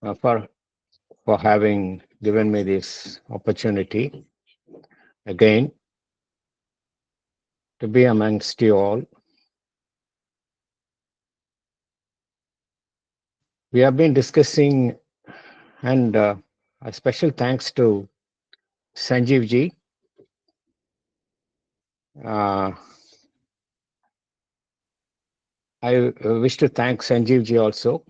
for having given me this opportunity again to be amongst you all. We have been discussing, and a special thanks to Sanjeev ji. Uh, I wish to thank Sanjeev ji also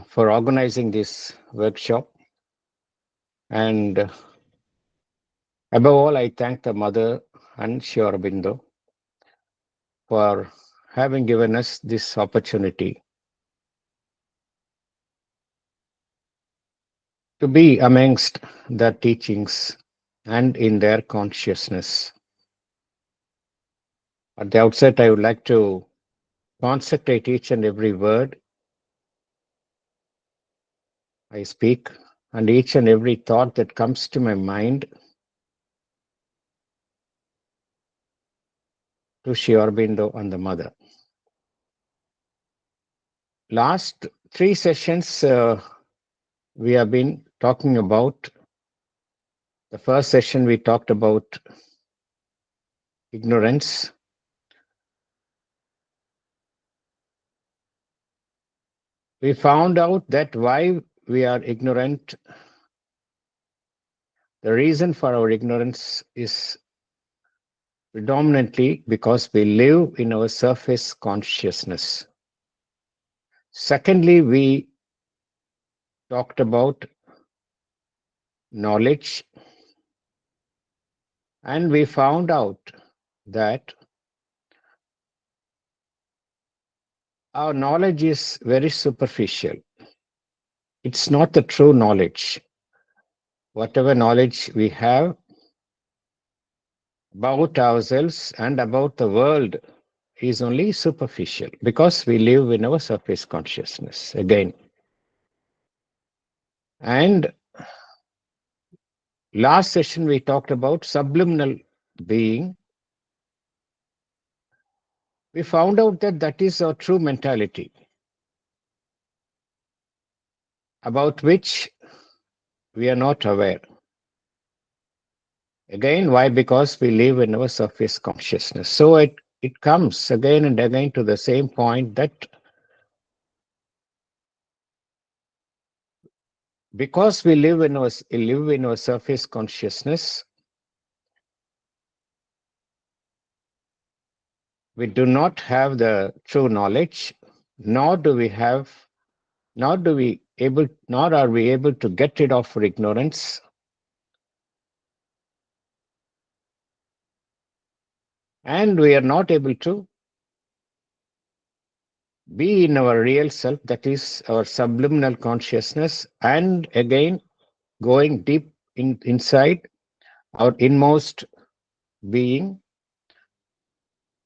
for organizing this workshop. And above all, I thank the mother and Sri Aurobindo for having given us this opportunity to be amongst their teachings and in their consciousness. At the outset, I would like to concentrate each and every word I speak and each and every thought that comes to my mind to Sri Aurobindo and the mother. Last three sessions, we have been talking about. The first session, we talked about ignorance. We found out that why we are ignorant, the reason for our ignorance is predominantly because we live in our surface consciousness. Secondly, we talked about knowledge, and we found out that our knowledge is very superficial. It's not the true knowledge. Whatever knowledge we have about ourselves and about the world is only superficial because we live in our surface consciousness again. And last session, we talked about subliminal being. We found out that that is our true mentality, about which we are not aware. Again, why? Because we live in our surface consciousness. So it comes again and again to the same point that because we live in our surface consciousness, we do not have the true knowledge, nor do we have, nor are we able to get rid of our ignorance. And we are not able to be in our real self, that is our subliminal consciousness, and again going deep inside our inmost being,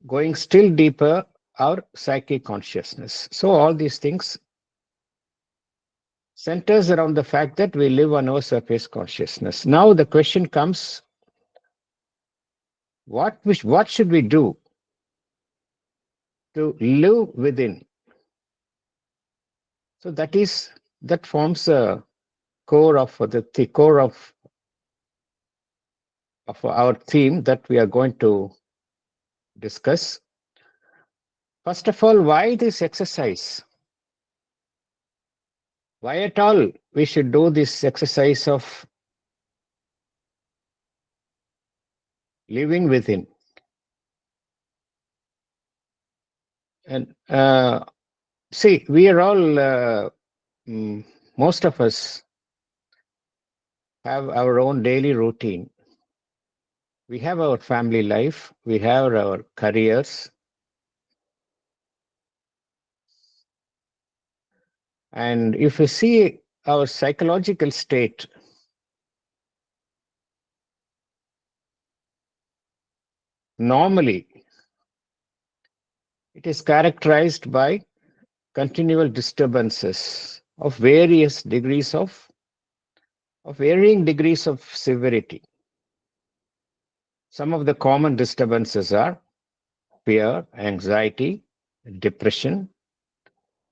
going still deeper, our psychic consciousness. So all these things centers around the fact that we live on our surface consciousness. Now the question comes, what should we do to live within? So that forms a core of the core of our theme that we are going to discuss. First of all, why this exercise? Why at all we should do this exercise of living within? And see, we are all, most of us have our own daily routine. We have our family life, we have our careers, and if you see our psychological state, normally it is characterized by continual disturbances of varying degrees of severity. Some of the common disturbances are fear, anxiety, depression,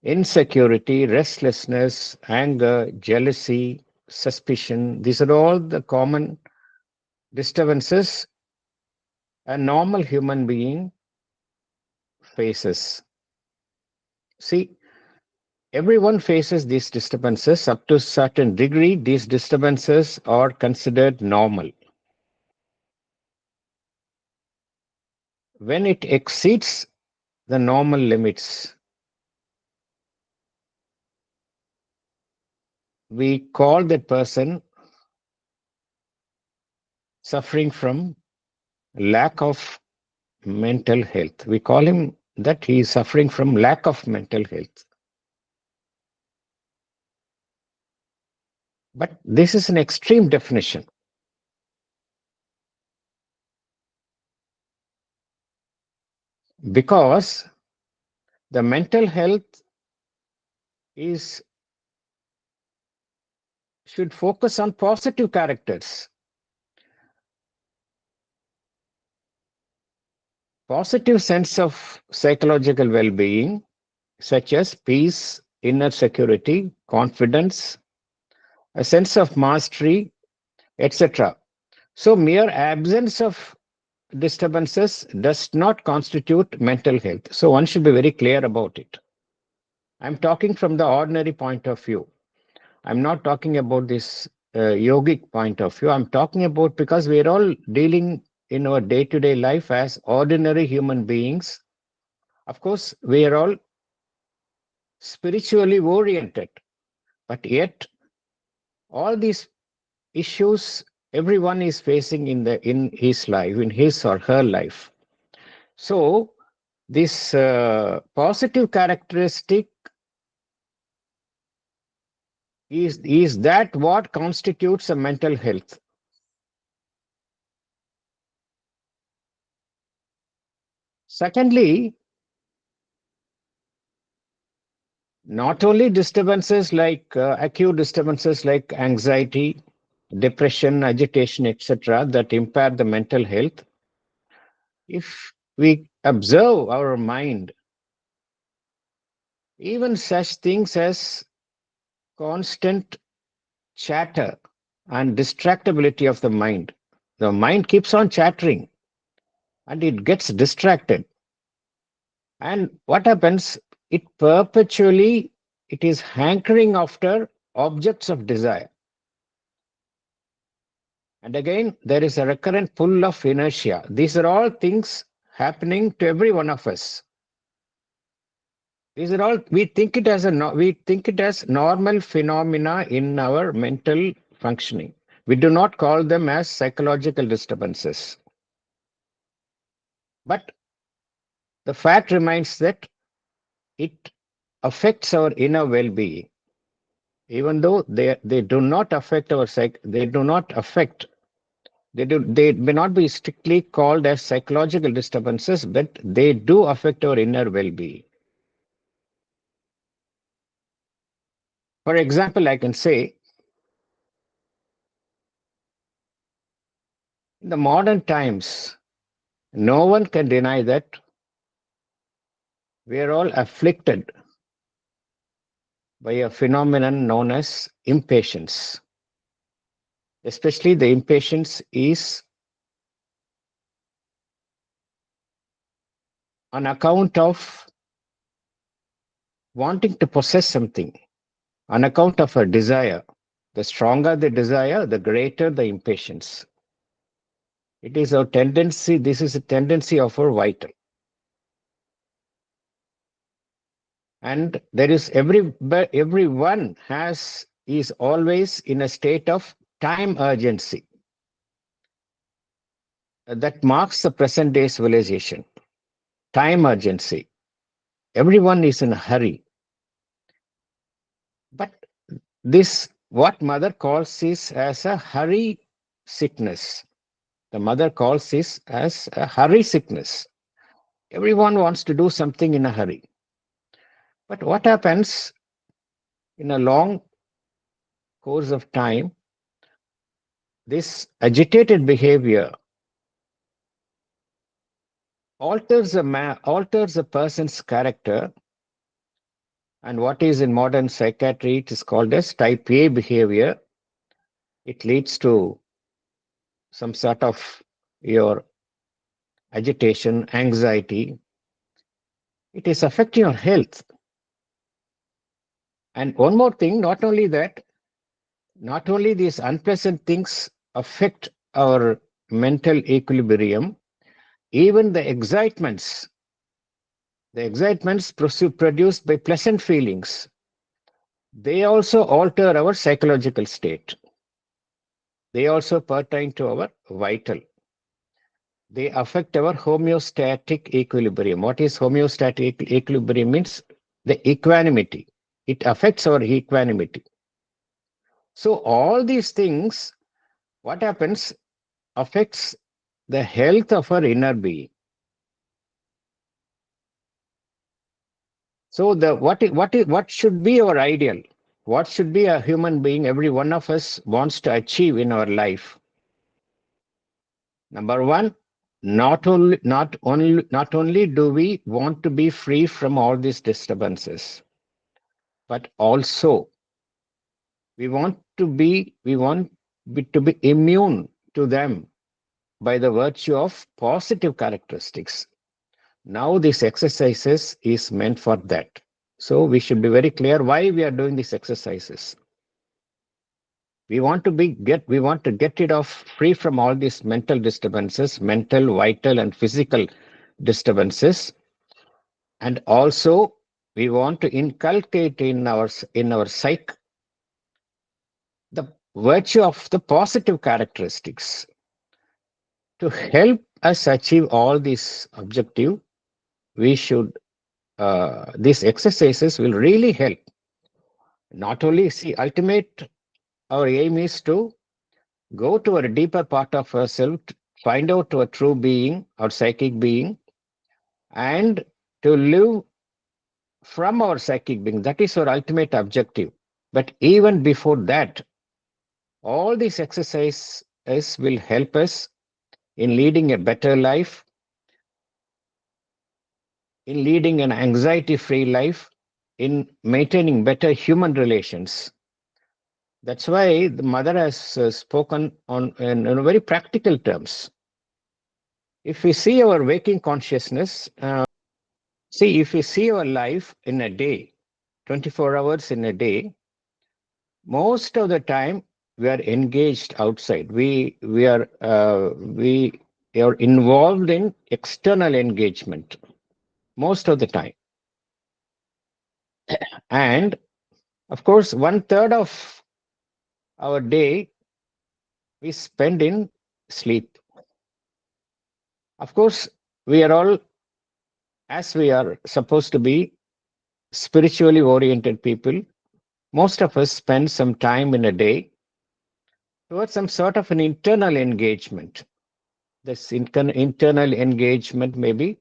insecurity, restlessness, anger, jealousy, suspicion. These are all the common disturbances a normal human being faces. See, everyone faces these disturbances up to a certain degree. These disturbances are considered normal. When it exceeds the normal limits, we call that person suffering from lack of mental health. We call him that he is suffering from lack of mental health. But this is an extreme definition because the mental health is should focus on positive characters, positive sense of psychological well-being, such as peace, inner security, confidence, a sense of mastery, etc. So, mere absence of disturbances does not constitute mental health. So, one should be very clear about it. I'm talking from the ordinary point of view. I'm not talking about this yogic point of view. I'm talking about because we're all dealing in our day to day life as ordinary human beings. Of course, we are all spiritually oriented, but yet all these issues everyone is facing in his life, in his or her life. So this positive characteristic is that what constitutes a mental health. Secondly, not only disturbances like acute disturbances like anxiety, depression, agitation, etc., that impair the mental health. If we observe our mind, even such things as constant chatter and distractibility of the mind keeps on chattering and it gets distracted. And what happens? It perpetually it is hankering after objects of desire. And again, there is a recurrent pull of inertia. These are all things happening to every one of us. These are all we think it as normal phenomena in our mental functioning. We do not call them as psychological disturbances. But the fact remains that it affects our inner well-being, even though they do not affect our they do not affect they may not be strictly called as psychological disturbances, but they do affect our inner well-being. For example, I can say in the modern times, no one can deny that we are all afflicted by a phenomenon known as impatience. Especially the impatience is on account of wanting to possess something, on account of a desire. The stronger the desire, the greater the impatience. It is our tendency, this is a tendency of our vital. And there is everyone is always in a state of time urgency. That marks the present day civilization. Time urgency. Everyone is in a hurry. But this, what mother calls this as a hurry sickness. The mother calls this as a hurry sickness. Everyone wants to do something in a hurry. But what happens in a long course of time? This agitated behavior alters a person's character And what is in modern psychiatry, it is called as type A behavior. It leads to some sort of your agitation, anxiety. It is affecting your health. And one more thing, not only that, not only these unpleasant things affect our mental equilibrium, even the excitements produced by pleasant feelings, they also alter our psychological state. They also pertain to our vital. They affect our homeostatic equilibrium. What is homeostatic equilibrium? Means the equanimity. It affects our equanimity. So all these things, what happens, affects the health of our inner being. So what should be our ideal? What should be a human being every one of us wants to achieve in our life? Number one, not only do we want to be free from all these disturbances, but also we want to be immune to them by the virtue of positive characteristics. Now this exercises is meant for that. So we should be very clear why we are doing these exercises. We want to get rid of free from all these mental disturbances, mental, vital, and physical disturbances. And also we want to inculcate in our psyche the virtue of the positive characteristics to help us achieve all these objective. We should These exercises will really help. Not only see, ultimate our aim is to go to a deeper part of ourselves, find out our true being, our psychic being, and to live from our psychic being. That is our ultimate objective. But even before that, all these exercises will help us in leading a better life, in leading an anxiety free life, in maintaining better human relations. That's why the mother has spoken on in very practical terms. If we see our waking consciousness, if we see our life in a day, 24 hours in a day, most of the time we are engaged outside. We are involved in external engagement most of the time. And of course, one third of our day we spend in sleep. Of course, we are all, as we are supposed to be spiritually oriented people, most of us spend some time in a day towards some sort of an internal engagement. This internal engagement may be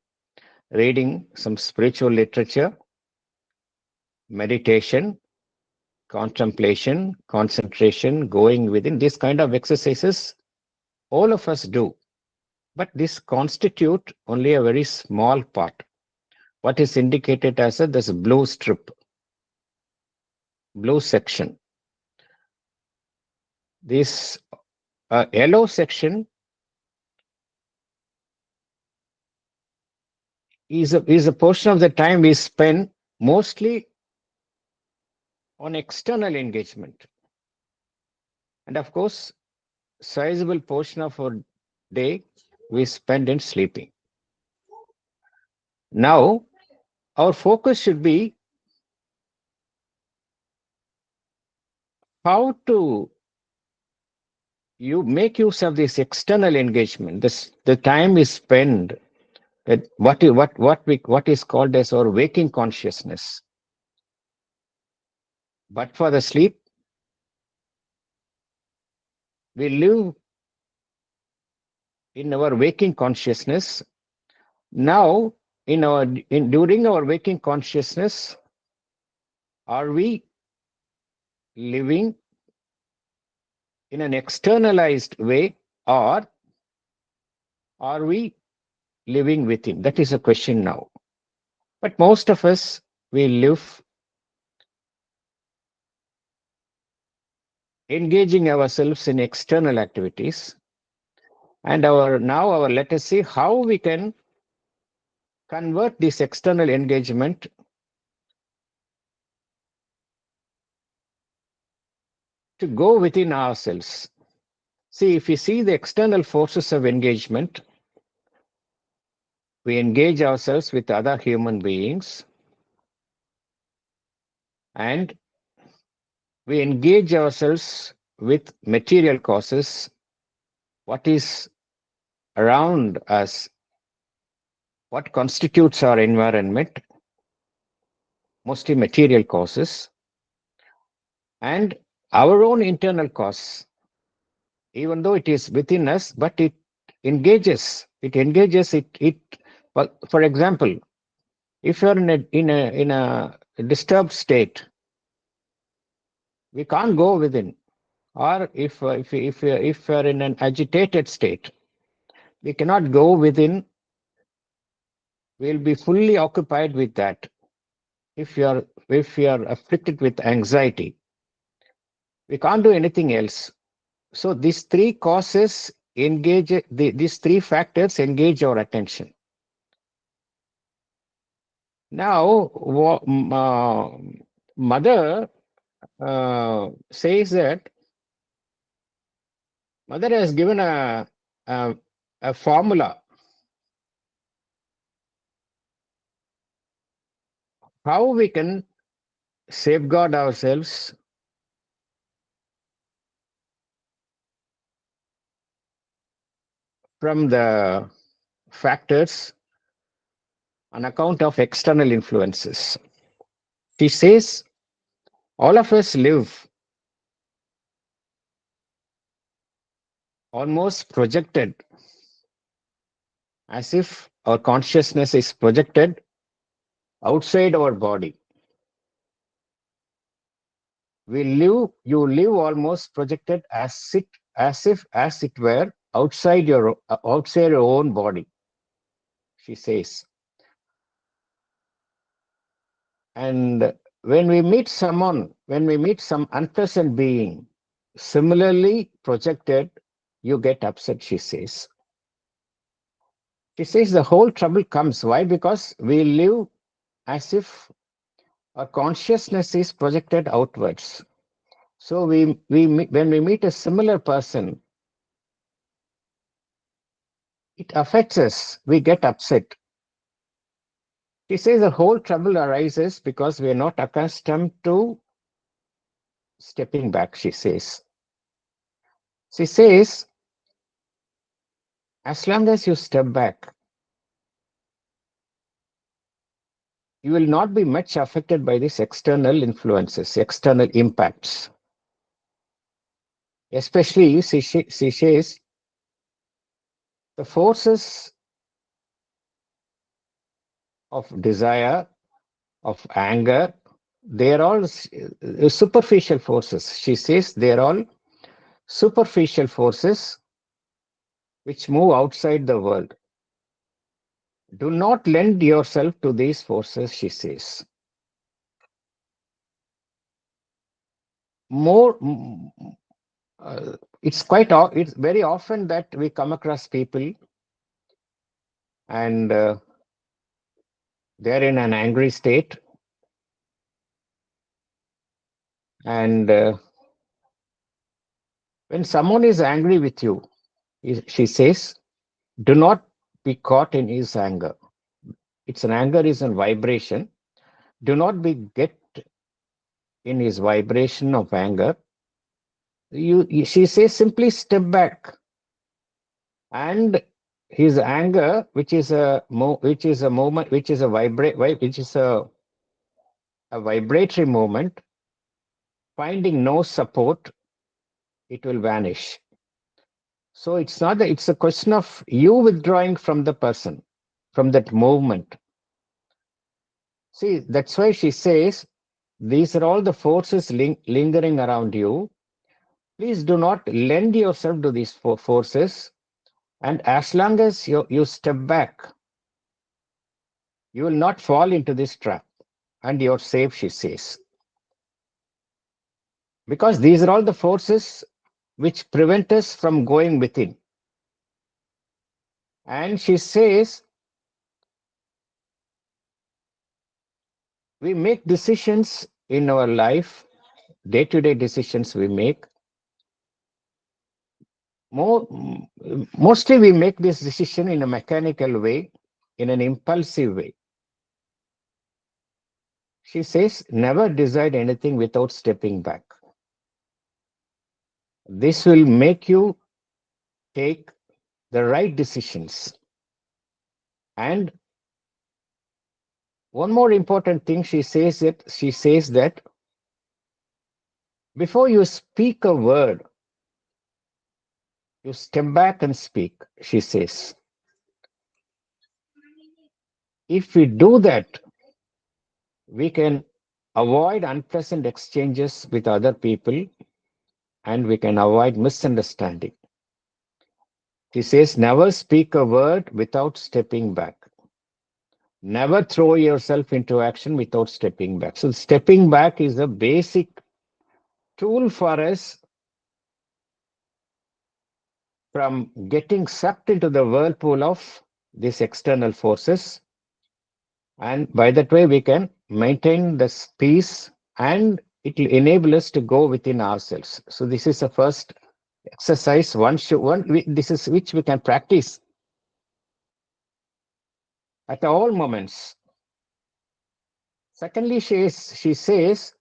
reading some spiritual literature, meditation, contemplation, concentration, going within. This kind of exercises all of us do. But this constitute only a very small part. What is indicated as this blue strip, blue section. This yellow section is a portion of the time we spend mostly on external engagement. And of course, sizable portion of our day we spend in sleeping. Now, our focus should be how to you make use of this external engagement. The time we spend at what is called as our waking consciousness. But for the sleep, we live in our waking consciousness. Now, during our waking consciousness, are we living in an externalized way, or are we living within? That is a question now. But most of us, we live engaging ourselves in external activities. And our let us see how we can convert this external engagement to go within ourselves. See, if we see the external forces of engagement, we engage ourselves with other human beings and we engage ourselves with material causes, what is around us, what constitutes our environment, mostly material causes, and our own internal cause, even though it is within us, but it engages, for example, if you're in a disturbed state, we can't go within. Or if you're in an agitated state, we cannot go within. We'll be fully occupied with that. If you're afflicted with anxiety, we can't do anything else. So these three causes these three factors engage our attention. Now, mother says that mother has given a formula how we can safeguard ourselves from the factors on account of external influences. She says all of us live almost projected, as if our consciousness is projected outside our body. You live almost projected as it were outside your own body, she says. And when we meet some unpleasant being, similarly projected, you get upset, she says. She says the whole trouble comes. Why? Because we live as if our consciousness is projected outwards. So when we meet a similar person, it affects us. We get upset. She says the whole trouble arises because we are not accustomed to stepping back, she says. She says, as long as you step back, you will not be much affected by these external influences, external impacts. Especially, she says, the forces of desire, of anger, they are all superficial forces. She says they are all superficial forces which move outside the world. Do not lend yourself to these forces, she says. More, it's very often that we come across people and they're in an angry state, and when someone is angry with you, she says, do not be caught in his anger. It's an anger is a vibration. Do not get in his vibration of anger. She says, simply step back, and his anger, which is a moment, which is a vibratory moment, finding no support, it will vanish. So it's a question of you withdrawing from the person, from that movement. See, that's why she says, these are all the forces lingering around you. Please do not lend yourself to these forces. And as long as you step back, you will not fall into this trap and you're safe, she says. because these are all the forces which prevent us from going within. And she says, we make decisions in our life, day-to-day decisions we make. Mostly we make this decision in a mechanical way, in an impulsive way. She says, never decide anything without stepping back. This will make you take the right decisions. And one more important thing she says that before you speak a word, you step back and speak, she says. If we do that, we can avoid unpleasant exchanges with other people and we can avoid misunderstanding. She says, never speak a word without stepping back. Never throw yourself into action without stepping back. So stepping back is a basic tool for us from getting sucked into the whirlpool of these external forces. And by that way, we can maintain this peace and it will enable us to go within ourselves. So this is the first exercise this is which we can practice at all moments. Secondly, she says,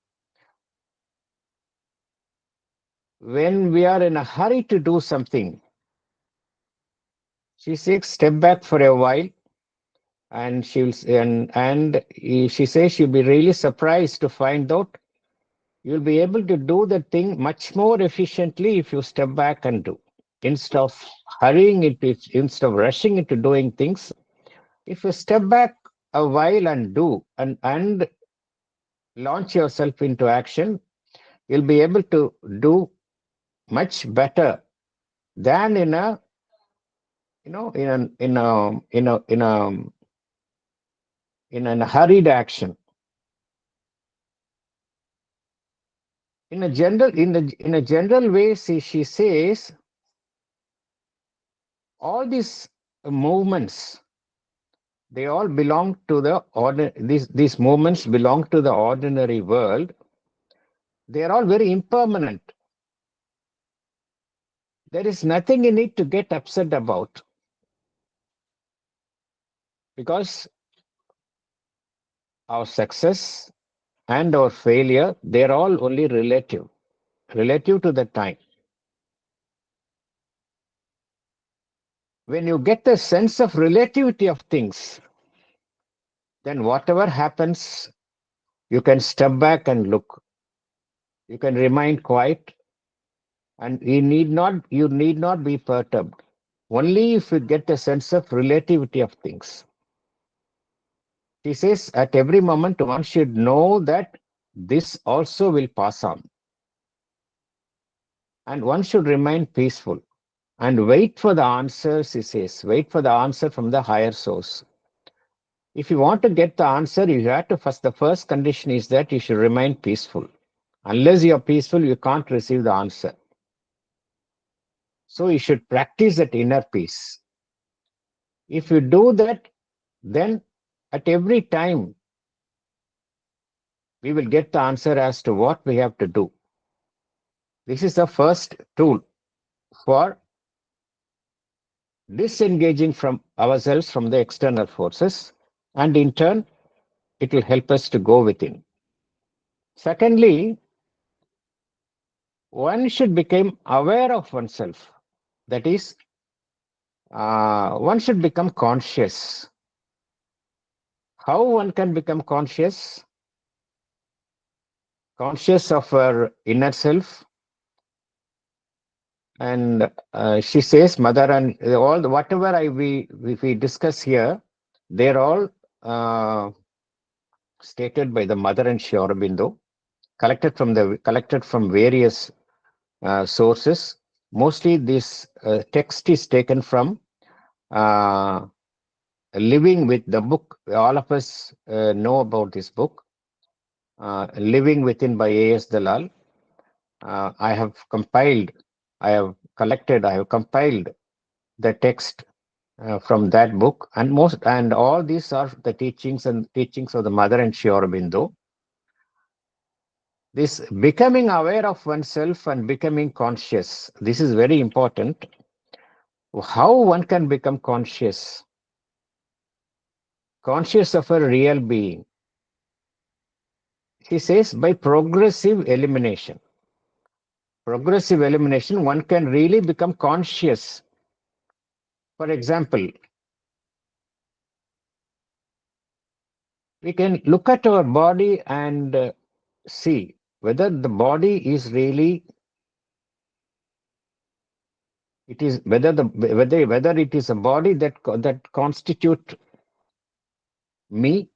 when we are in a hurry to do something, she says, step back for a while, and she says she'll be really surprised to find out you'll be able to do the thing much more efficiently if you step back and do. Instead of hurrying it, instead of rushing into doing things, if you step back a while and do and launch yourself into action, you'll be able to do much better than in a hurried action. In a general way, she says all these movements, they all belong to the these movements belong to the ordinary world. They are all very impermanent. There is nothing in it to get upset about, because our success and our failure, they're all only relative to the time. When you get the sense of relativity of things, then whatever happens, you can step back and look. You can remain quiet, and you need not be perturbed. Only if you get a sense of relativity of things. He says at every moment one should know that this also will pass on. And one should remain peaceful and wait for the answers, he says. Wait for the answer from the higher source. If you want to get the answer, you have to the first condition is that you should remain peaceful. Unless you're peaceful, you can't receive the answer. So you should practice that inner peace. If you do that, then at every time, we will get the answer as to what we have to do. This is the first tool for disengaging from ourselves from the external forces, and in turn, it will help us to go within. Secondly, one should become aware of oneself. That is, one should become conscious. How one can become conscious? Conscious of our inner self. And she says, mother, and all whatever we discuss here, they're all stated by the mother and Sri Aurobindo, collected from various sources. Mostly this text is taken from Living with the book. All of us know about this book, Living Within by A.S. Dalal. I have compiled, I have collected, I have compiled the text from that book, and all these are the teachings of the mother and Sri Aurobindo. This becoming aware of oneself and becoming conscious, this is very important. How one can become conscious, conscious of a real being? He says by progressive elimination. Progressive elimination, one can really become conscious. For example, we can look at our body and see whether the body is really, it is whether the whether it is a body that constitute me,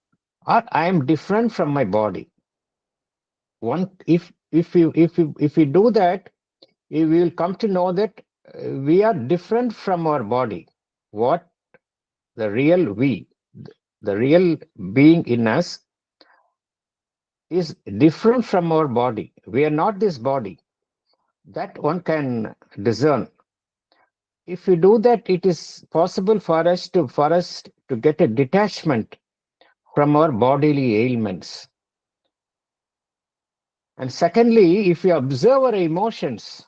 or I am different from my body. One, if we do that, we will come to know that we are different from our body. What the real we, the real being in us, is different from our body. We are not this body. That one can discern. If we do that, it is possible for us to get a detachment from our bodily ailments. And secondly, if we observe our emotions,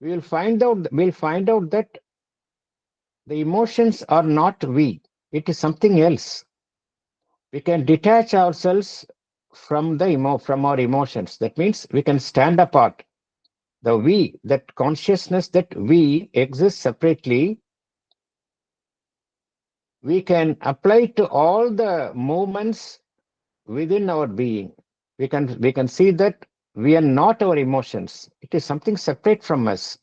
we'll find out that the emotions are not we. It is something else. We can detach ourselves from our emotions. That means we can stand apart. The we, that consciousness that we exist separately, we can apply to all the movements within our being. We can see that we are not our emotions. It is something separate from us.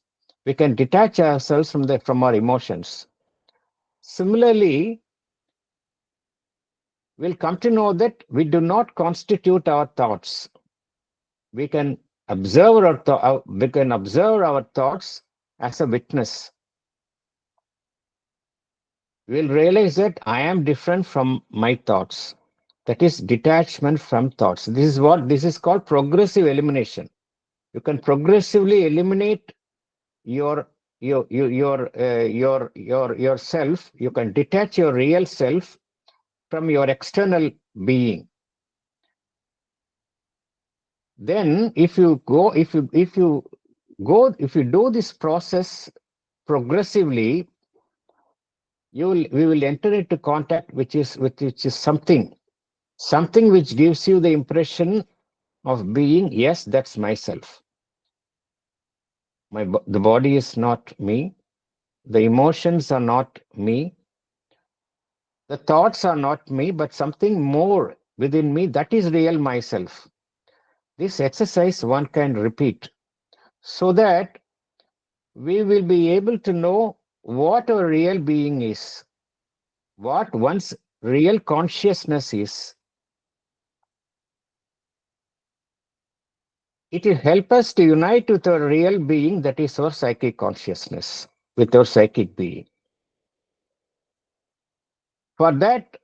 We can detach ourselves from our emotions. Similarly, we'll come to know that we do not constitute our thoughts. We can we can observe our thoughts as a witness. We'll realize that I am different from my thoughts. That is detachment from thoughts. This is called progressive elimination. You can progressively eliminate your yourself. You can detach your real self from your external being. Then if you do this process progressively, we will enter into contact which is something which gives you the impression of being, yes, that's myself. The body is not me, the emotions are not me, the thoughts are not me, but something more within me, that is real myself. This exercise one can repeat so that we will be able to know what our real being is, what one's real consciousness is. It will help us to unite with our real being, that is our psychic consciousness, with our psychic being. For that,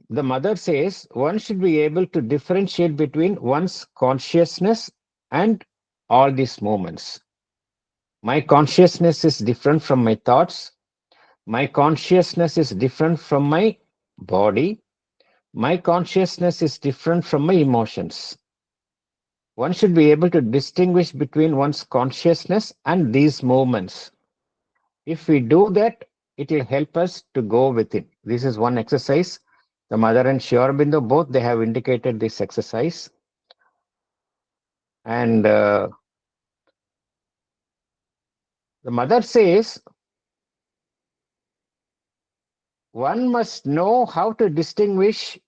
the mother says one should be able to differentiate between one's consciousness and all these moments. My consciousness is different from my thoughts. My consciousness is different from my body. My consciousness is different from my emotions. One should be able to distinguish between one's consciousness and these moments. If we do that, it will help us to go within. This is one exercise. The mother and Sri Aurobindo, both they have indicated this exercise. And the mother says one must know how to distinguish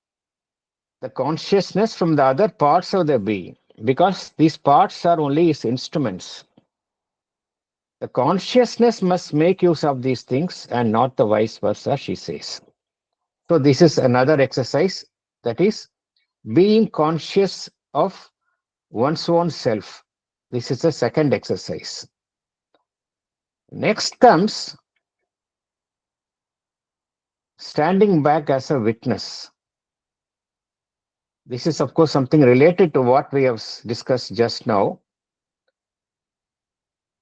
the consciousness from the other parts of the being, because these parts are only its instruments. The consciousness must make use of these things and not the vice versa, she says. So this is another exercise, that is being conscious of one's own self. This is the second exercise. Next comes standing back as a witness. This is, of course, something related to what we have discussed just now.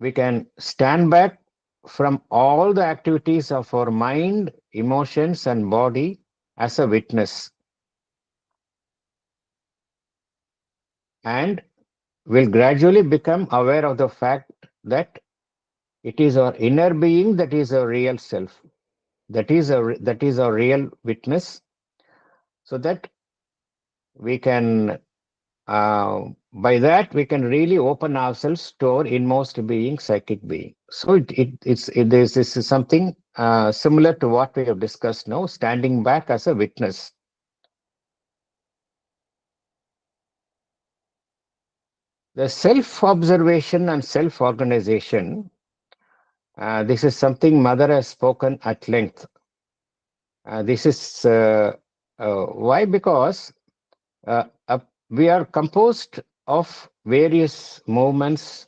We can stand back from all the activities of our mind, emotions, and body as a witness, and will gradually become aware of the fact that it is our inner being that is our real self, that is our real witness, so that we can by that we can really open ourselves to our inmost being, psychic being. So this is something similar to what we have discussed now, standing back as a witness. The self observation and self organization, this is something Mother has spoken at length. This is why, because uh, uh, we are composed of various movements.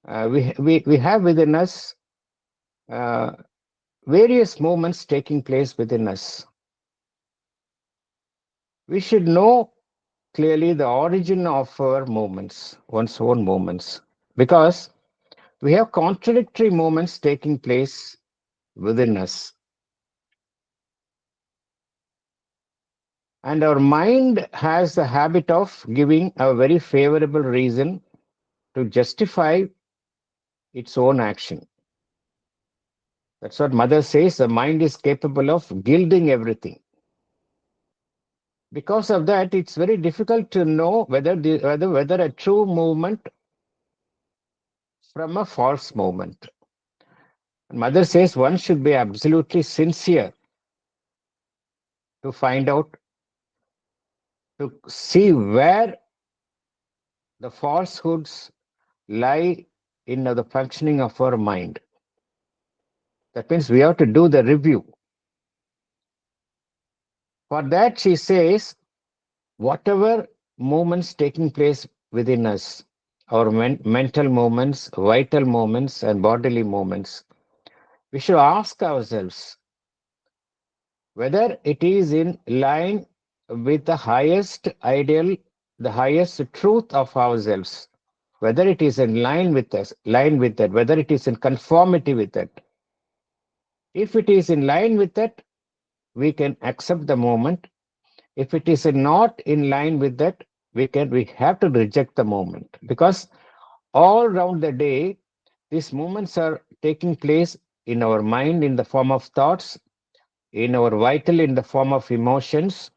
We have within us uh, various movements taking place within us. We should know clearly the origin of our movements, one's own movements, because we have contradictory movements taking place within us. And our mind has the habit of giving a very favorable reason to justify its own action. That's what Mother says, the mind is capable of gilding everything. Because of that, it's very difficult to know whether a true movement from a false movement. And Mother says one should be absolutely sincere to find out, to see where the falsehoods lie in the functioning of our mind. That means we have to do the review. For that, she says, whatever movements taking place within us, our mental movements, vital movements, and bodily movements, we should ask ourselves whether it is in line with the highest ideal, the highest truth of ourselves, whether it is in line with us, whether it is in conformity with that. If it is in line with that, we can accept the moment. If it is not in line with that, we have to reject the moment, because all round the day these movements are taking place in our mind in the form of thoughts, in our vital in the form of emotions,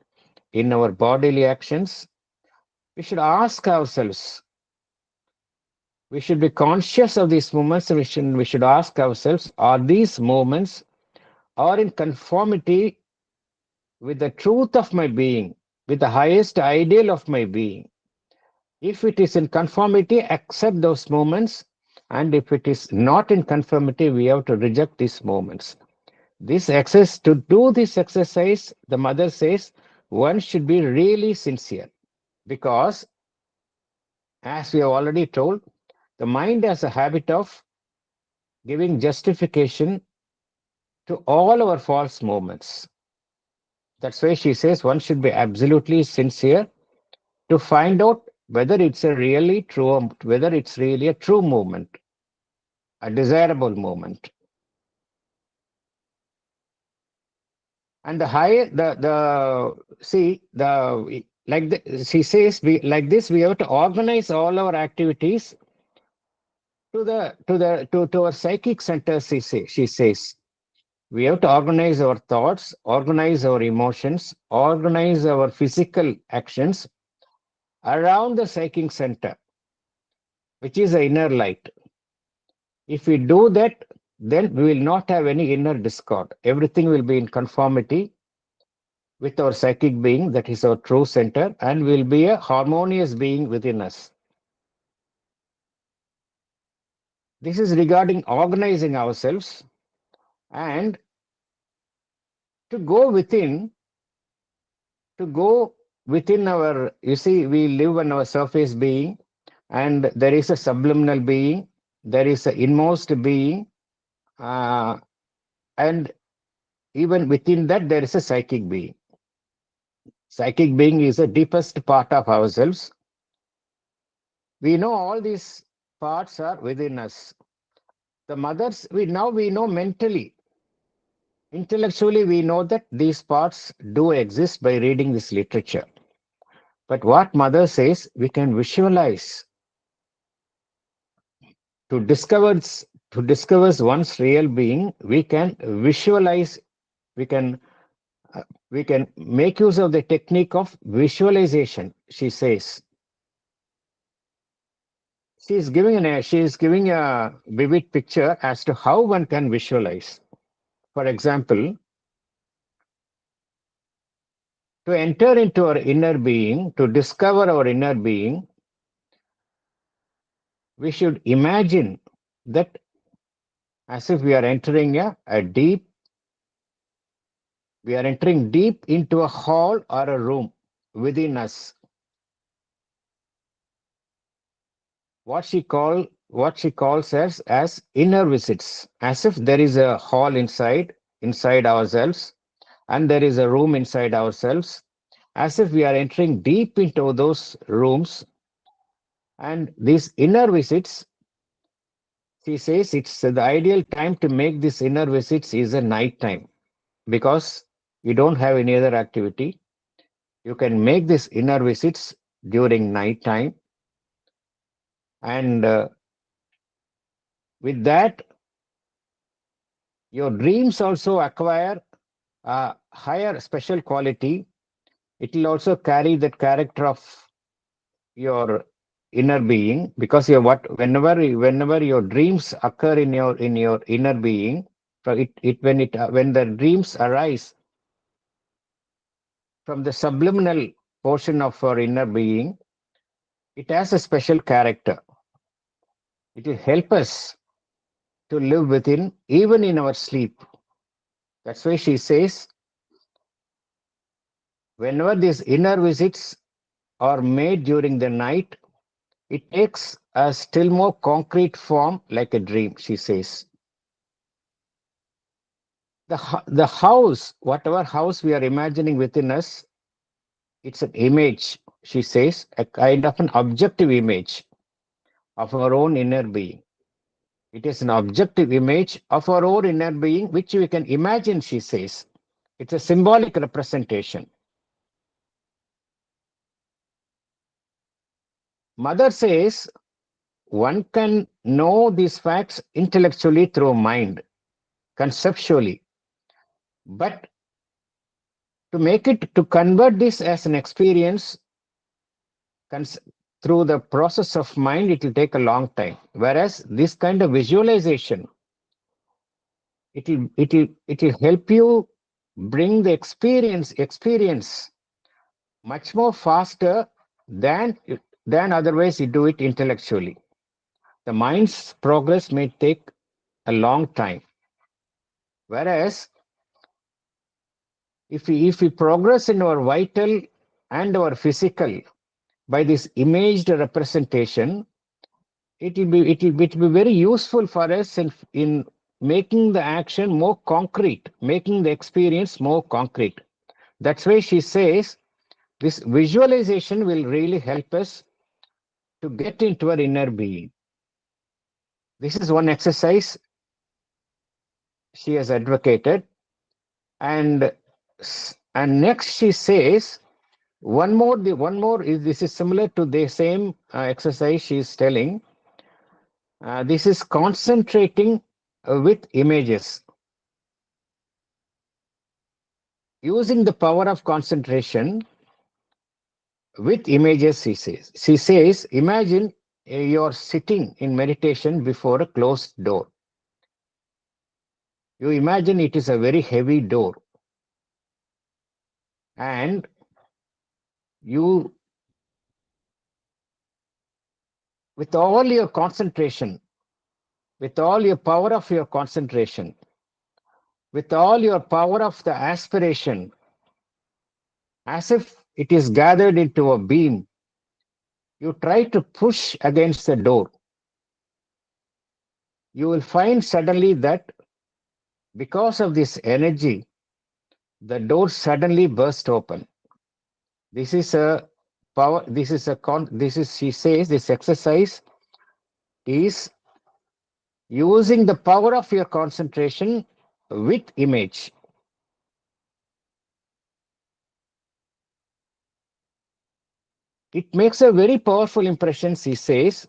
in our bodily actions. We should ask ourselves, we should be conscious of these movements, and we should ask ourselves, are these movements are in conformity with the truth of my being, with the highest ideal of my being? If it is in conformity, accept those moments. And if it is not in conformity, we have to reject these moments. To do this exercise, the Mother says, one should be really sincere, because, as we have already told, the mind has a habit of giving justification to all our false moments. That's why she says one should be absolutely sincere to find out whether it's a really true, whether it's really a true movement, a desirable movement. And the higher the see the like the, she says, we like this we have to organize all our activities to our psychic center. She says we have to organize our thoughts, organize our emotions, organize our physical actions around the psychic center, which is the inner light. If we do that, then we will not have any inner discord. Everything will be in conformity with our psychic being, that is our true center, and will be a harmonious being within us. This is regarding organizing ourselves, and to go within, to go within our, you see, we live in our surface being, and there is a subliminal being, there is an inmost being, uh, and even within that, there is a psychic being. Psychic being is the deepest part of ourselves. We know all these parts are within us. The mothers, we know mentally, intellectually, we know that these parts do exist by reading this literature. But what mother says, we can visualize to discover one's real being. We can visualize. We can we can make use of the technique of visualization. She says she is giving a vivid picture as to how one can visualize. For example, to enter into our inner being, to discover our inner being, we should imagine that as if we are entering deep into a hall or a room within us. What she calls as inner visits, as if there is a hall inside ourselves, and there is a room inside ourselves, as if we are entering deep into those rooms. And these inner visits, she says, it's the ideal time to make these inner visits is a night time, because you don't have any other activity. You can make these inner visits during night time, and with that, your dreams also acquire a higher special quality. It will also carry that character of your inner being, because whenever your dreams occur in your inner being, so when the dreams arise from the subliminal portion of our inner being, it has a special character. It will help us to live within, even in our sleep. That's why she says, whenever these inner visits are made during the night, it takes a still more concrete form like a dream, she says. The house, whatever house we are imagining within us, it's an image, she says, a kind of an objective image of our own inner being. It is an objective image of our own inner being, which we can imagine, she says. It's a symbolic representation. Mother says one can know these facts intellectually through mind, conceptually, but to convert this as an experience through the process of mind, it will take a long time. Whereas this kind of visualization, it will help you bring the experience much more faster than otherwise you do it intellectually. The mind's progress may take a long time. Whereas if we progress in our vital and our physical by this imaged representation, it will be very useful for us in making the action more concrete, making the experience more concrete. That's why she says this visualization will really help us to get into our inner being. This is one exercise she has advocated. And next she says one more is, this is similar to the same exercise she is telling. This is concentrating with images. Using the power of concentration with images, she says, imagine you're sitting in meditation before a closed door. You imagine it is a very heavy door, and you, with all your concentration, with all your power of your concentration, with all your power of the aspiration, as if it is gathered into a beam, you try to push against the door. You will find suddenly that because of this energy, the door suddenly burst open. This is a power. This is, she says, this exercise is using the power of your concentration with image. It makes a very powerful impression, she says,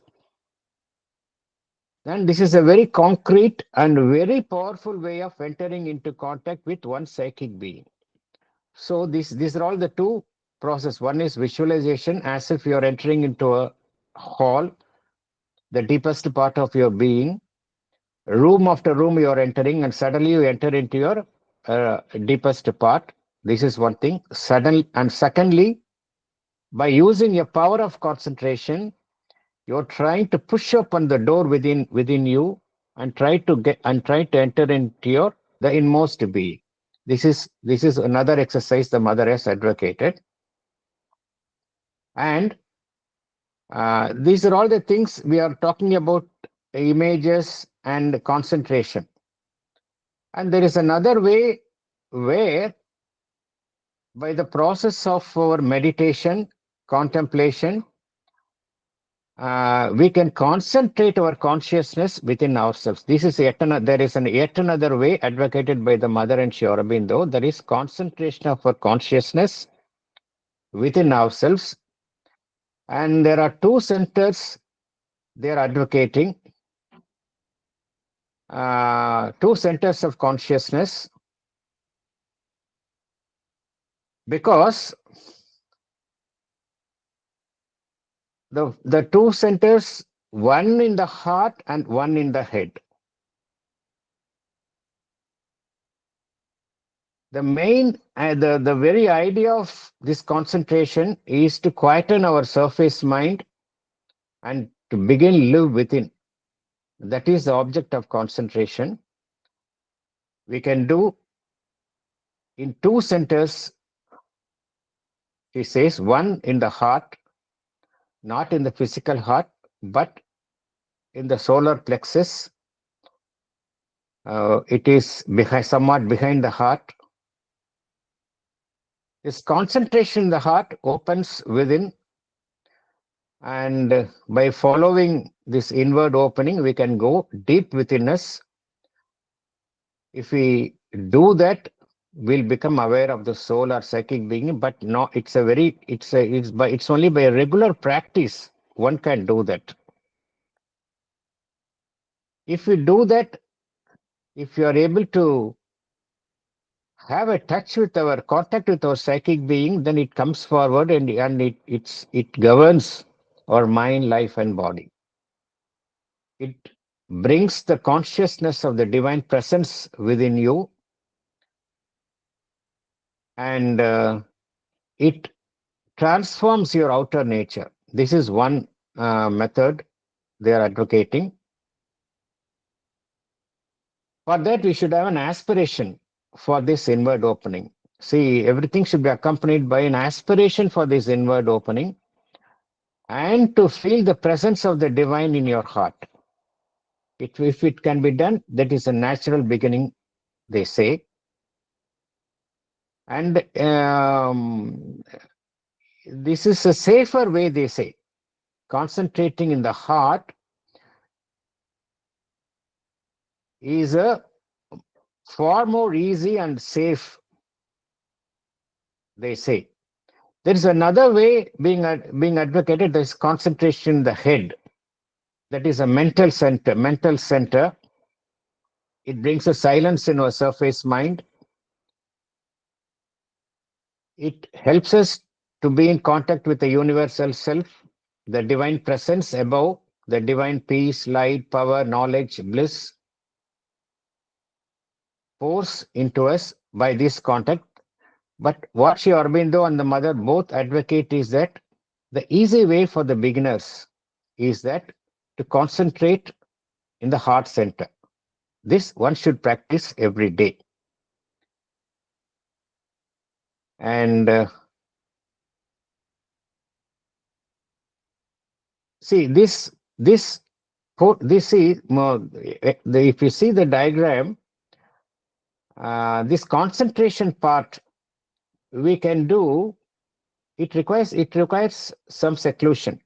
and this is a very concrete and very powerful way of entering into contact with one psychic being. So these are all the two process. One is visualization, as if you're entering into a hall, the deepest part of your being. Room after room you are entering, and suddenly you enter into your deepest part. This is one thing. Sudden and secondly, by using your power of concentration, you're trying to push open the door within you and try to enter into your the inmost being. This is another exercise the mother has advocated, and these are all the things we are talking about: images and concentration. And there is another way where, by the process of our meditation, contemplation, we can concentrate our consciousness within ourselves. This is there is yet another way advocated by the mother and Sri Aurobindo. There is concentration of our consciousness within ourselves. And there are two centers they are advocating, two centers of consciousness, because the two centers, one in the heart and one in the head. The very idea of this concentration is to quieten our surface mind and to begin live within. That is the object of concentration. We can do in two centers, he says, one in the heart, not in the physical heart, but in the solar plexus. It is somewhat behind the heart. This concentration in the heart opens within, and by following this inward opening, we can go deep within us. If we do that, we'll become aware of the soul or psychic being. But no, it's only by regular practice one can do that. If we do that, if you are able to have a touch with our contact with our psychic being, then it comes forward and it governs our mind, life, and body. It brings the consciousness of the divine presence within you, and it transforms your outer nature. This is one method they are advocating. For that, we should have an aspiration for this inward opening. See, everything should be accompanied by an aspiration for this inward opening and to feel the presence of the divine in your heart. If it can be done, that is a natural beginning, they say. And this is a safer way, they say. Concentrating in the heart is a far more easy and safe, they say. There is another way being advocated, is concentration in the head. That is a mental center. Mental center. It brings a silence in our surface mind. It helps us to be in contact with the universal self, the divine presence above, the divine peace, light, power, knowledge, bliss pours into us by this contact. But what Sri Aurobindo and the mother both advocate is that the easy way for the beginners is that to concentrate in the heart center. This one should practice every day. And see this is if you see the diagram, this concentration part we can do it requires some seclusion,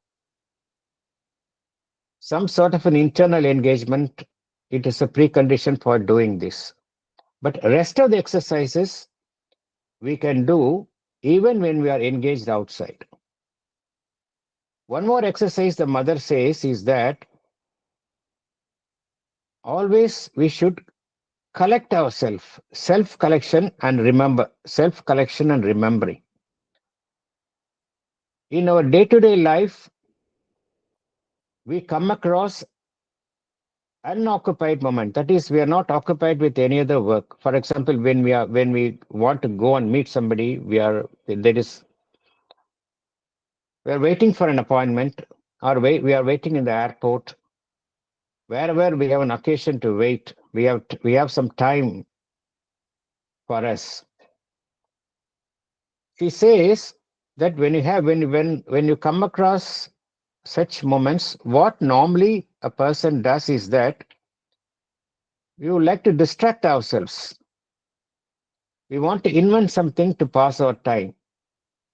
some sort of an internal engagement. It is a precondition for doing this. But rest of the exercises we can do even when we are engaged outside. One more exercise the mother says is that always we should collect ourselves, self collection and remember, self collection and remembering. In our day to day life, we come across unoccupied moment. That is, we are not occupied with any other work. For example, when we want to go and meet somebody, we are waiting for an appointment, or we are waiting in the airport. Wherever we have an occasion to wait, we have some time for us. She says that when you come across such moments, what normally a person does is that we would like to distract ourselves. We want to invent something to pass our time.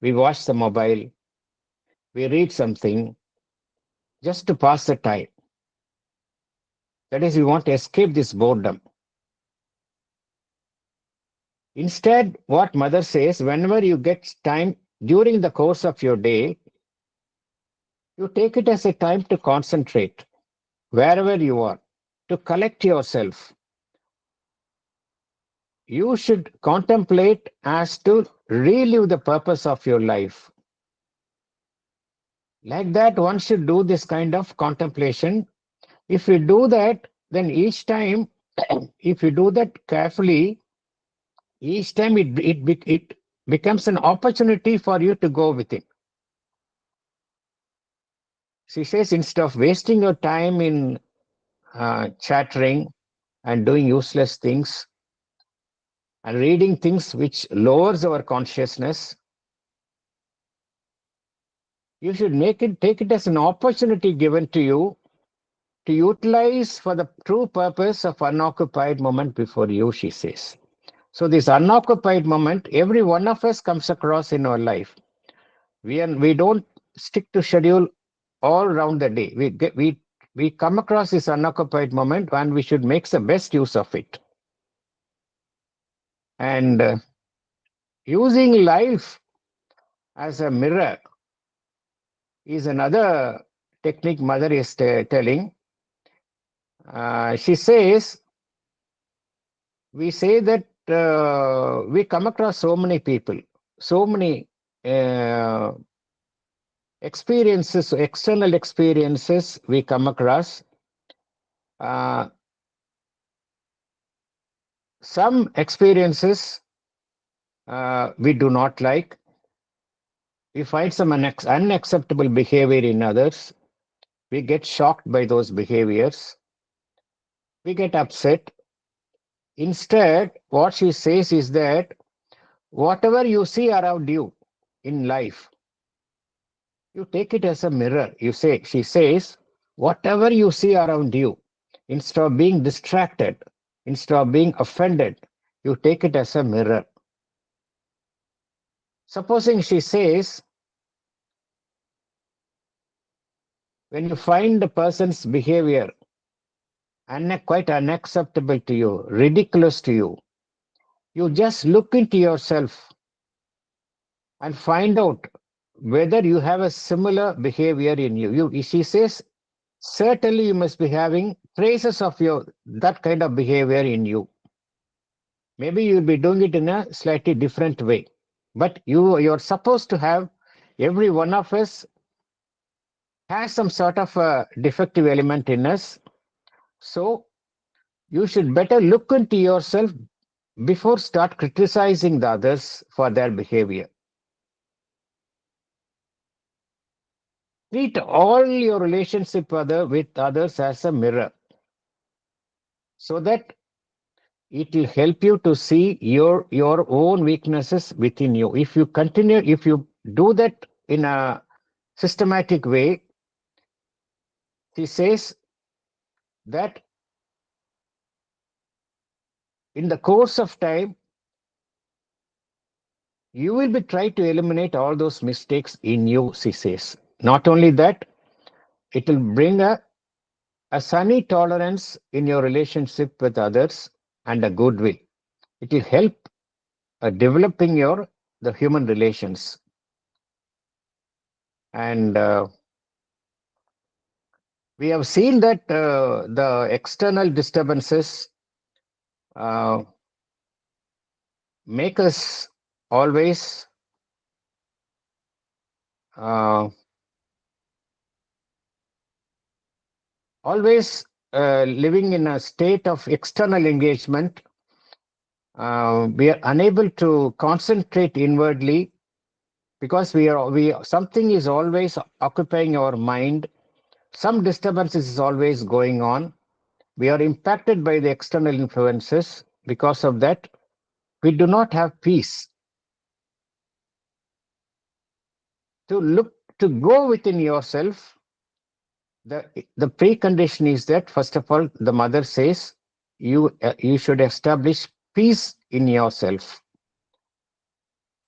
We watch the mobile, we read something just to pass the time. That is, we want to escape this boredom. Instead, what mother says, whenever you get time during the course of your day, you take it as a time to concentrate wherever you are, to collect yourself. You should contemplate as to relive the purpose of your life. Like that, one should do this kind of contemplation. If you do that, then each time, if you do that carefully, each time it becomes an opportunity for you to go within. She says, instead of wasting your time in chattering and doing useless things and reading things which lowers our consciousness, you should take it as an opportunity given to you to utilize for the true purpose of unoccupied moment before you, she says. So this unoccupied moment, every one of us comes across in our life. We don't stick to schedule all around the day. We come across this unoccupied moment and we should make the best use of it. And using life as a mirror is another technique mother is telling. She says, we say that we come across so many people, so many uh, experiences, external experiences we come across. Uh, some experiences we do not like. We find some unacceptable behavior in others. We get shocked by those behaviors. We get upset. Instead, what she says is that whatever you see around you in life, you take it as a mirror. She says, whatever you see around you, instead of being distracted, instead of being offended, you take it as a mirror. Supposing she says, when you find the person's behavior quite unacceptable to you, ridiculous to you, you just look into yourself and find out whether you have a similar behavior in you. She says, certainly you must be having traces of that kind of behavior in you. Maybe you'll be doing it in a slightly different way, but you're supposed to have. Every one of us has some sort of a defective element in us. So you should better look into yourself before start criticizing the others for their behavior. Treat all your relationship with others as a mirror, so that it will help you to see your own weaknesses within you. If you do that in a systematic way, she says that in the course of time, You will be trying to eliminate all those mistakes in you, she says. Not only that, it will bring a sunny tolerance in your relationship with others and a goodwill. It will help developing your the human relations. And we have seen that the external disturbances uh, make us always uh, always living in a state of external engagement. We are unable to concentrate inwardly because we something is always occupying our mind. Some disturbance is always going on. We are impacted by the external influences. Because of that, we do not have peace. To look to go within yourself, the precondition is that first of all, the mother says you should establish peace in yourself.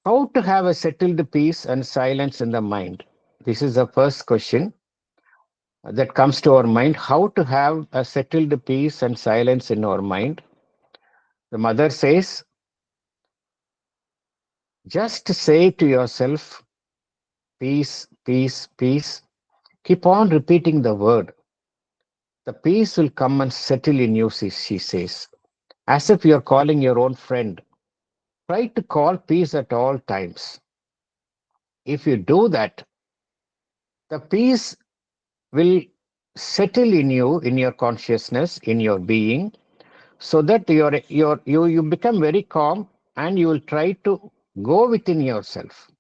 How to have a settled peace and silence in the mind? This is the first question that comes to our mind. How to have a settled peace and silence in our mind? The mother says, just say to yourself, peace, peace, peace. Keep on repeating the word. The peace will come and settle in you, she says, as if you're calling your own friend. Try to call peace at all times. If you do that, the peace will settle in you, in your consciousness, in your being, so that you become very calm and you will try to go within yourself.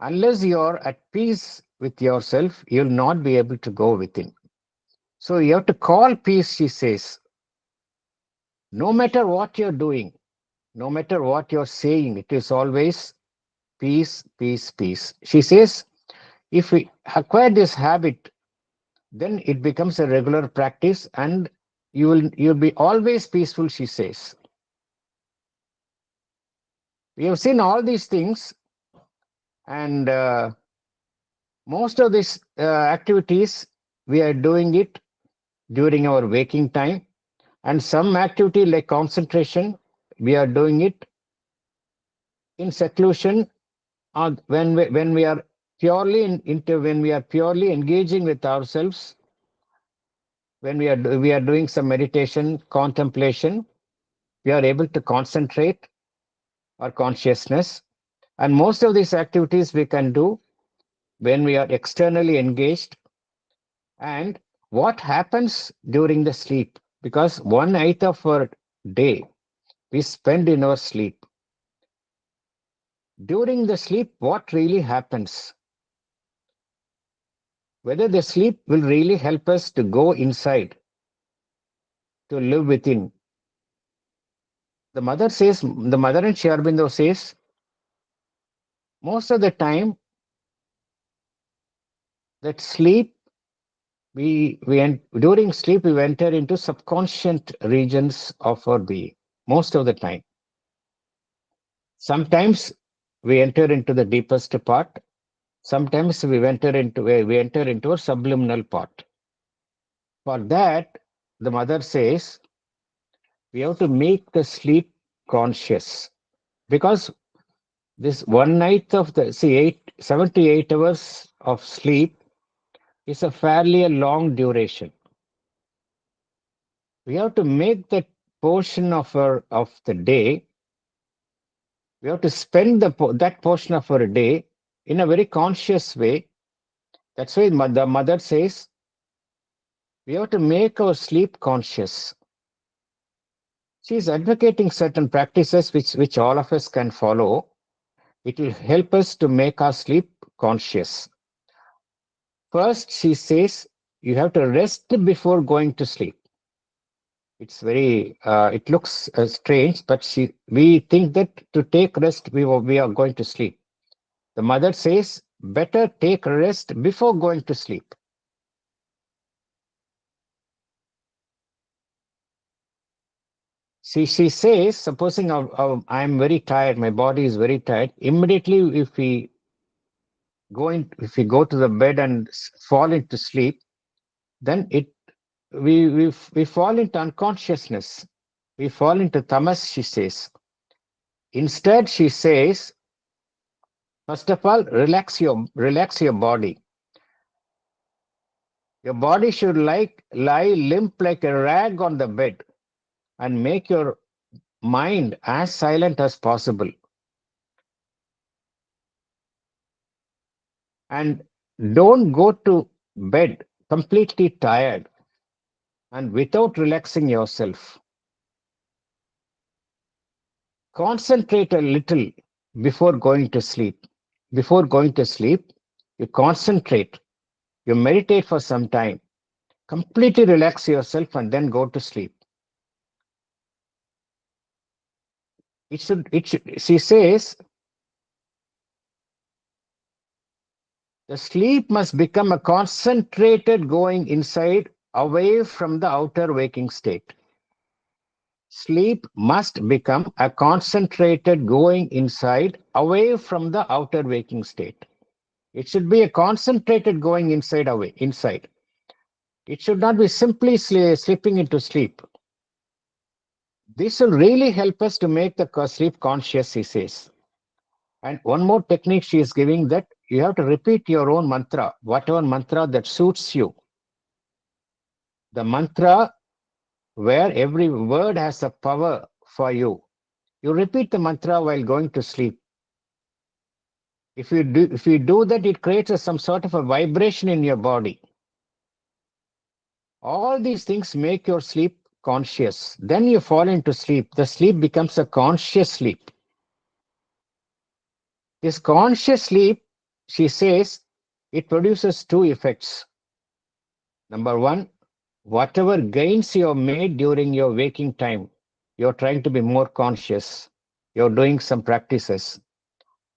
Unless you're at peace with yourself, you'll not be able to go within. So you have to call peace, she says. No matter what you're doing, no matter what you're saying, it is always peace, peace, peace. She says, if we acquire this habit, then it becomes a regular practice and you'll be always peaceful, she says. We have seen all these things, and most of these activities we are doing it during our waking time, and some activity like concentration we are doing it in seclusion, when we are purely when we are purely engaging with ourselves, when we are doing some meditation contemplation, we are able to concentrate our consciousness. And most of these activities we can do when we are externally engaged. And what happens during the sleep? Because 1/8 of our day we spend in our sleep. During the sleep, what really happens? Whether the sleep will really help us to go inside, to live within. The mother in Sri Aurobindo says, most of the time that sleep, during sleep we enter into subconscious regions of our being. Most of the time. Sometimes we enter into the deepest part. Sometimes we enter into a subliminal part. For that, the mother says we have to make the sleep conscious, because this 1/8 of the 78 hours of sleep is a fairly a long duration. We have to make that portion of the day. We have to spend that portion of our day in a very conscious way. That's why the mother says we have to make our sleep conscious. She is advocating certain practices which all of us can follow. It will help us to make our sleep conscious. First, she says you have to rest before going to sleep. It's it looks strange, but we think that to take rest, we are going to sleep. The mother says, better take rest before going to sleep. She says, supposing I'm very tired, my body is very tired. Immediately, if we go to the bed and fall into sleep, then we fall into unconsciousness. We fall into tamas, she says. Instead, she says, first of all, relax your body. Your body should lie limp like a rag on the bed and make your mind as silent as possible. And don't go to bed completely tired and without relaxing yourself. Concentrate a little before going to sleep. Before going to sleep, you concentrate, you meditate for some time, completely relax yourself, and then go to sleep. She says, the sleep must become a concentrated going inside away from the outer waking state. Sleep must become a concentrated going inside away from the outer waking state. It should be a concentrated going inside. It should not be simply slipping into sleep. This will really help us to make the sleep conscious, he says. And one more technique she is giving, that you have to repeat your own mantra, whatever mantra that suits you. The mantra where every word has a power for you. You repeat the mantra while going to sleep. If you do that, it creates some sort of a vibration in your body. All these things make your sleep conscious. Then you fall into sleep. The sleep becomes a conscious sleep. This conscious sleep, she says, it produces two effects. Number one, whatever gains you have made during your waking time, you're trying to be more conscious. You're doing some practices.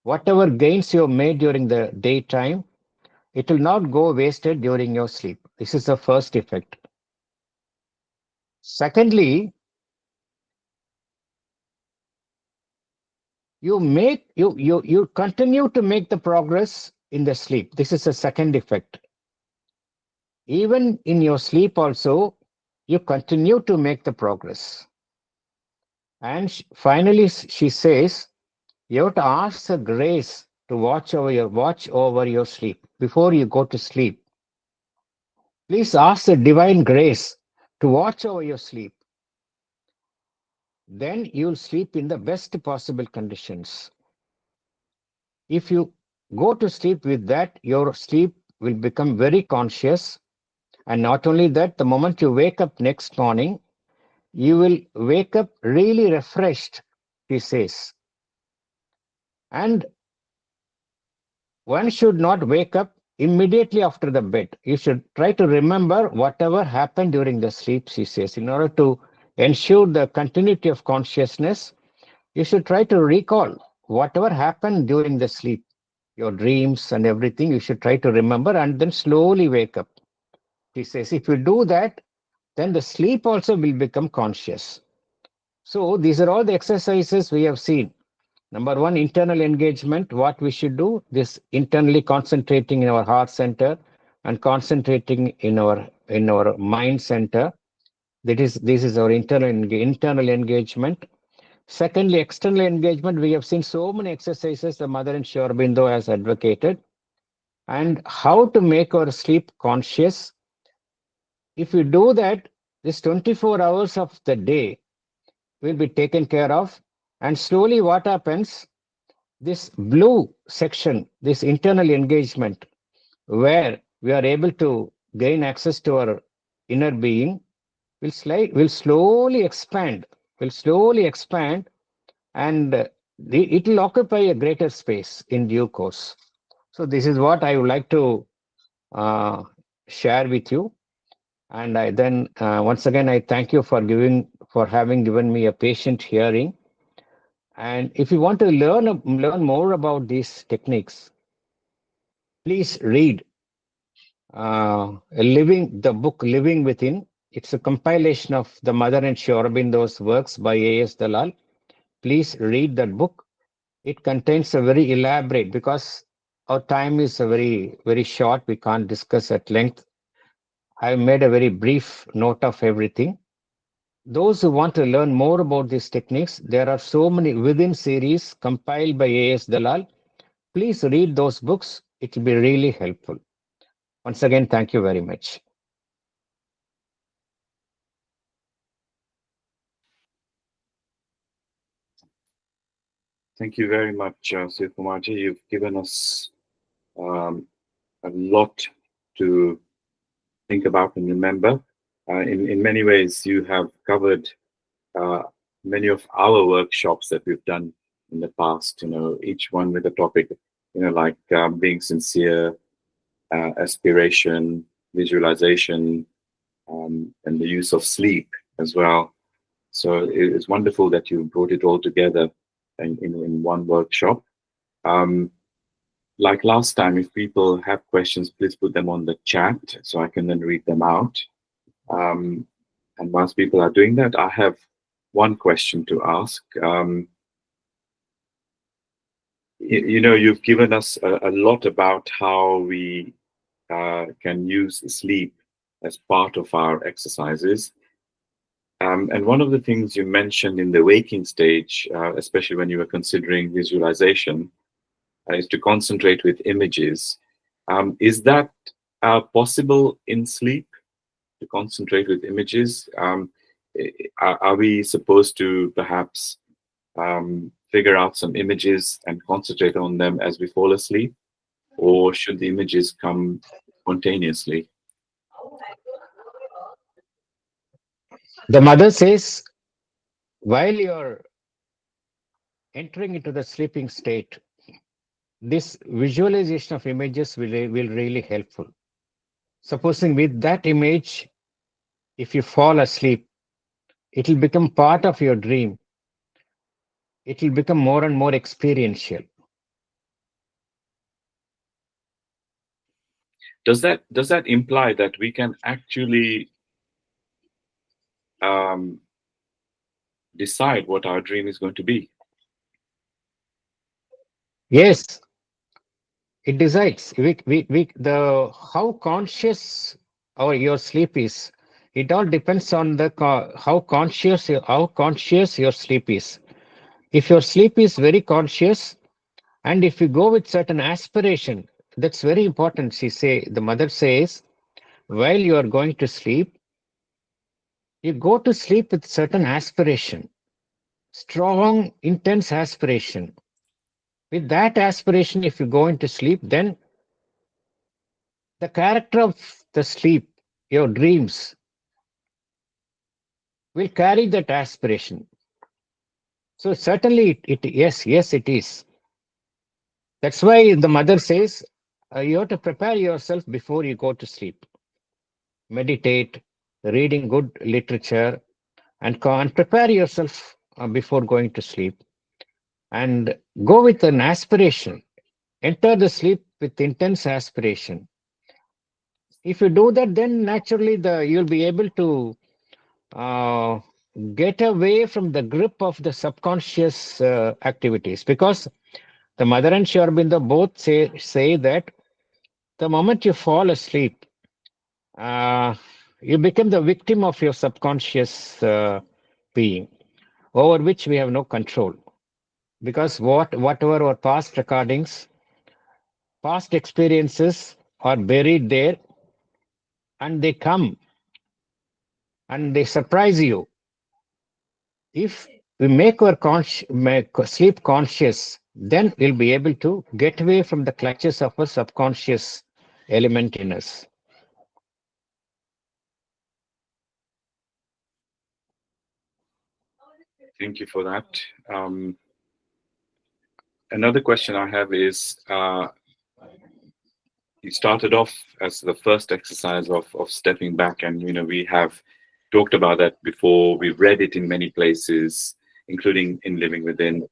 Whatever gains you have made during the daytime, it will not go wasted during your sleep. This is the first effect. Secondly, you continue to make the progress in the sleep. This is the second effect. Even in your sleep also, you continue to make the progress. And finally, she says, you have to ask the grace to watch over your sleep before you go to sleep. Please ask the divine grace to watch over your sleep. Then you'll sleep in the best possible conditions. If you go to sleep with that, your sleep will become very conscious. And not only that, the moment you wake up next morning, you will wake up really refreshed, he says. And one should not wake up immediately after the bed. You should try to remember whatever happened during the sleep, she says. In order to ensure the continuity of consciousness, you should try to recall whatever happened during the sleep, your dreams and everything. You should try to remember and then slowly wake up. She says, if you do that, then the sleep also will become conscious. So these are all the exercises we have seen. Number one, internal engagement, what we should do, this internally concentrating in our heart center and concentrating in our mind center. This is our internal engagement. Secondly, external engagement, we have seen so many exercises the mother in Sri Aurobindo has advocated, and how to make our sleep conscious. If you do that, this 24 hours of the day will be taken care of, and slowly what happens, this blue section, this internal engagement, where we are able to gain access to our inner being, will slowly expand, and it will occupy a greater space in due course. So this is what I would like to uh, share with you. And I then once again I thank you for having given me a patient hearing. And if you want to learn more about these techniques, please read the book Living Within It's a compilation of the Mother and Sri Aurobindo's works by A.S. Dalal. Please read that book. It contains a very elaborate, because our time is a very short. We can't discuss at length. I've made a very brief note of everything. Those who want to learn more about these techniques, there are so many within series compiled by A.S. Dalal. Please read those books. It will be really helpful. Once again, thank you very much. Thank you very much, Sivakumarji. You've given us a lot to think about and remember. In many ways, you have covered uh, many of our workshops that we've done in the past. Each one with a topic. Like being sincere, aspiration, visualization, and the use of sleep as well. So it's wonderful that you brought it all together in one workshop. Like last time, if people have questions, please put them on the chat so I can then read them out. And once people are doing that, I have one question to ask. You've given us a lot about how we can use sleep as part of our exercises. And one of the things you mentioned in the waking stage, especially when you were considering visualization, is to concentrate with images. Is that possible in sleep, to concentrate with images? Are we supposed to perhaps figure out some images and concentrate on them as we fall asleep? Or should the images come spontaneously? The mother says, while you're entering into the sleeping state, this visualization of images will really helpful. Supposing with that image, if you fall asleep, it will become part of your dream. It will become more and more experiential. Does that imply that we can actually decide what our dream is going to be? Yes, it decides. The how conscious your sleep is. It all depends on the how conscious your sleep is. If your sleep is very conscious, and if you go with certain aspiration, that's very important. The mother says, while you are going to sleep, you go to sleep with certain aspiration, strong, intense aspiration. With that aspiration, if you go into sleep, then the character of the sleep, your dreams, will carry that aspiration. So certainly, yes, it is. That's why the mother says you have to prepare yourself before you go to sleep. Meditate, reading good literature, and prepare yourself before going to sleep. And go with an aspiration. Enter the sleep with intense aspiration. If you do that, then naturally you'll be able to uh, get away from the grip of the subconscious activities, because the mother and Sri Aurobindo both say that the moment you fall asleep, uh, you become the victim of your subconscious being, over which we have no control. Because whatever our past recordings, past experiences are buried there, and they come and they surprise you. If we make sleep conscious, then we'll be able to get away from the clutches of a subconscious element in us. Thank you for that. Another question I have is, you started off as the first exercise of stepping back, and we have talked about that before. We've read it in many places, including in Living Within.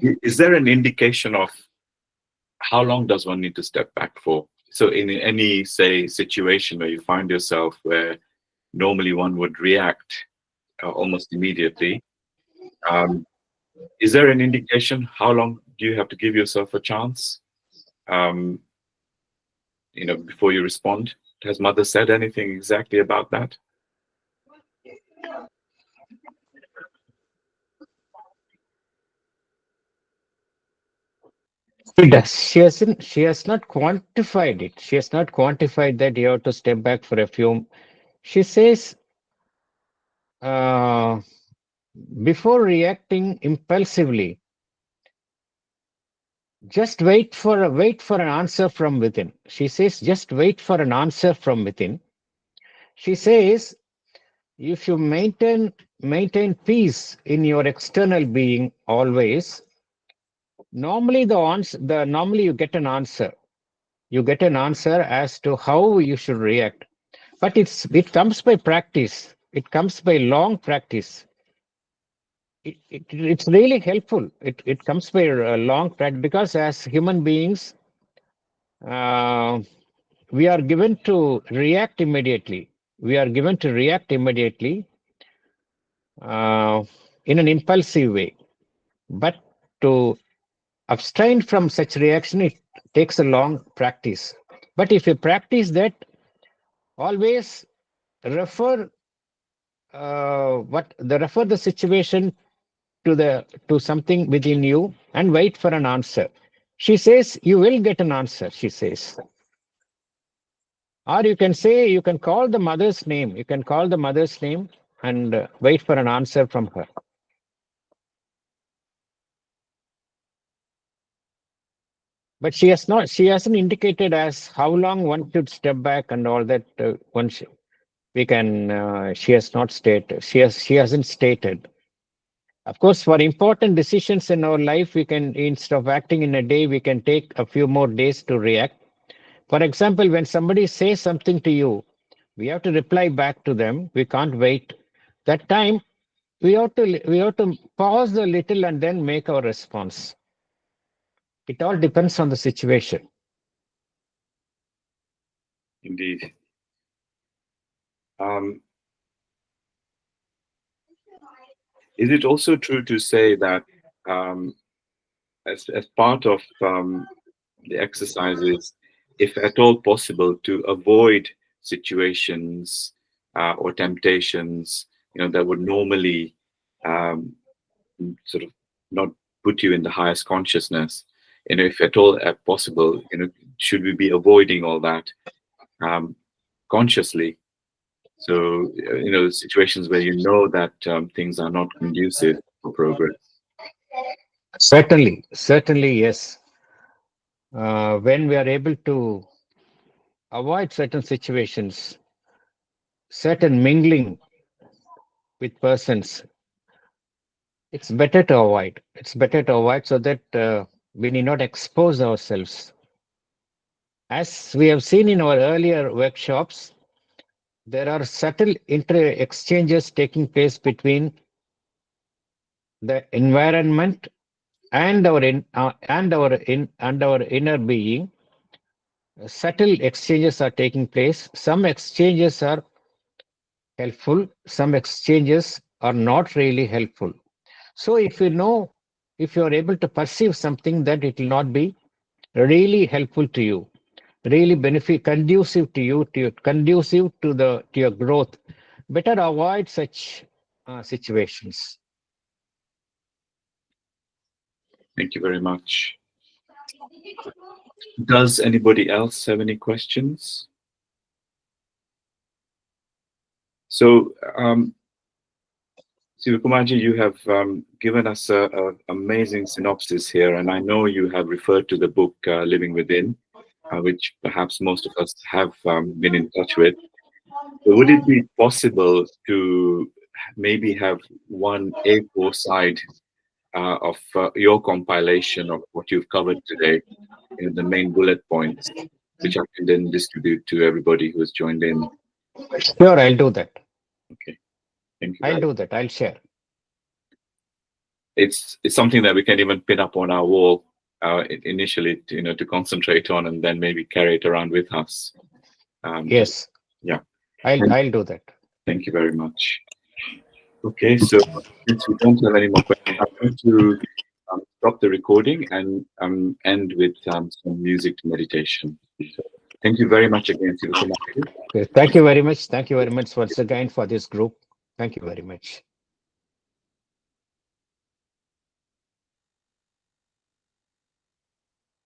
Is there an indication of how long does one need to step back for? So in any, say, situation where you find yourself where normally one would react almost immediately. Um, is there an indication how long do you have to give yourself a chance? Um, before you respond? Has mother said anything exactly about that? She does. She has not quantified it. She has not quantified that you have to step back for a few. She says, uh, before reacting impulsively, just wait for an answer from within. She says, just wait for an answer from within. She says, if you maintain peace in your external being always, normally you get an answer. You get an answer as to how you should react. But it comes by practice. It comes by long practice. It's really helpful. It comes by a long practice because as human beings, uh, we are given to react immediately. We are given to react immediately uh, in an impulsive way. But to abstain from such reaction, it takes a long practice. But if you practice that, always refer refer the situation to something within you and wait for an answer. She says you will get an answer. She says, or you can call the mother's name. You can call the mother's name and wait for an answer from her. But she hasn't indicated as how long one should step back and all that. We can. She has not stated. She hasn't stated. Of course, for important decisions in our life, we can, instead of acting in a day, we can take a few more days to react. For example, when somebody says something to you, we have to reply back to them. We can't wait. That time, we have to pause a little and then make our response. It all depends on the situation. Indeed. Um, is it also true to say that um, as part of the exercises, if at all possible, to avoid situations or temptations, that would normally um, sort of not put you in the highest consciousness. If at all possible, should we be avoiding all that um, consciously? So, situations where that things are not conducive for progress. Certainly, yes. When we are able to avoid certain situations, certain mingling with persons, it's better to avoid. It's better to avoid so that we need not expose ourselves. As we have seen in our earlier workshops, there are subtle inter exchanges taking place between the environment and our inner being. Subtle exchanges are taking place. Some exchanges are helpful, some exchanges are not really helpful. So if you are able to perceive something that it will not be really helpful to you, really benefit, conducive to you, conducive to your growth, better avoid such situations. Thank you very much. Does anybody else have any questions? So, Sivakumarji, you have given us an amazing synopsis here, and I know you have referred to the book Living Within, which perhaps most of us have been in touch with. So would it be possible to maybe have one A4 side of your compilation of what you've covered today, the main bullet points, which I can then distribute to everybody who has joined in? Sure, I'll do that. Okay, thank you I'll very much. do that. I'll share. It's something that we can even pin up on our wall initially, to concentrate on, and then maybe carry it around with us. Yes, Yeah. I'll do that. Thank you very much. Okay, so since we don't have any more questions, I'm going to stop the recording and end with some music to meditation. So thank you very much again, Sivakumar. Okay, thank you very much. Thank you very much once again for this group. Thank you very much.